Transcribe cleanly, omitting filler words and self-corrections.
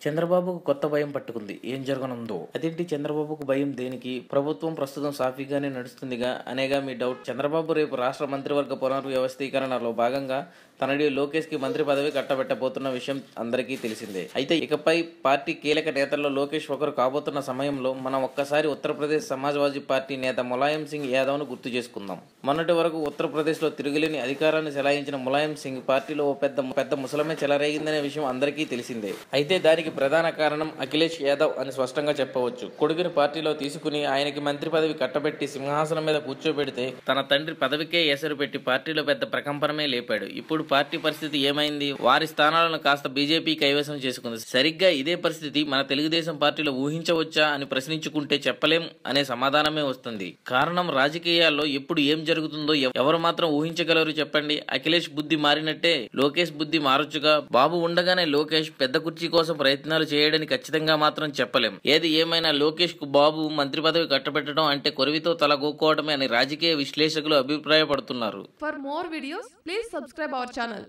చంద్రబాబుకు కొత్త భయం పట్టుకుంది. ఏం జరగనుందో? అదేంటి చంద్రబాబుకు భయం దేనికి? ప్రభుత్వం ప్రస్తుతం సాఫీగానే నడుస్తుందిగా అనేగా మీ డౌట్. చంద్రబాబు రేపు రాష్ట్ర మంత్రివర్గ పునర్వ్యవస్థీకరణలో భాగంగా తనయుడు లోకేష్ కి మంత్రి పదవి కట్టబెట్టబోతున్న విషయం అందరికీ తెలిసిందే. అయితే ఇకపై పార్టీ కీలక నేతల్లో లోకేష్ ఒకరు కాబోతున్న సమయంలో మనం ఒక్కసారి ఉత్తరప్రదేశ్ సమాజ్వాదీ పార్టీ నేత ములాయం సింగ్ యాదవ్ ను గుర్తు చేసుకుందాం. మొన్నటి వరకు ఉత్తరప్రదేశ్ లో తిరుగులేని అధికారాన్ని చెలాయించిన ములాయం సింగ్ పార్టీలో ఓ పెద్ద ముసలమే చెలరేగిందనే విషయం అందరికీ తెలిసిందే. అయితే దానికి ప్రధాన కారణం అఖిలేష్ యాదవ్ అని స్పష్టంగా చెప్పవచ్చు. కొడుకుని పార్టీలో తీసుకుని ఆయనకి మంత్రి పదవి కట్టబెట్టి సింహాసనం మీద కూర్చోబెడితే తన తండ్రి పదవికే ఎసరు పెట్టి పార్టీలో పెద్ద ప్రకంపనమే లేపాడు. ఇప్పుడు పార్టీ పరిస్థితి ఏమైంది? వారి స్థానాలను కాస్త బీజేపీ కైవసం చేసుకుంది. సరిగ్గా ఇదే పరిస్థితి మన తెలుగుదేశం పార్టీలో ఊహించవచ్చా అని ప్రశ్నించుకుంటే చెప్పలేం అనే సమాధానమే వస్తుంది. కారణం రాజకీయాల్లో ఎప్పుడు ఏం జరుగుతుందో ఎవరు మాత్రం ఊహించగలరు చెప్పండి. అఖిలేష్ బుద్ధి మారినట్టే లోకేష్ బుద్ధి మారొచ్చుగా. బాబు ఉండగానే లోకేష్ పెద్ద కుర్చీ కోసం ప్రయత్నాలు చేయడానికి ఖచ్చితంగా మాత్రం చెప్పలేం. ఏది ఏమైనా లోకేష్ కు బాబు మంత్రి పదవి కట్టబెట్టడం అంటే కొరివితో తలగొక్కోవడమే అని రాజకీయ విశ్లేషకులు అభిప్రాయపడుతున్నారు. For more videos, please subscribe our channel.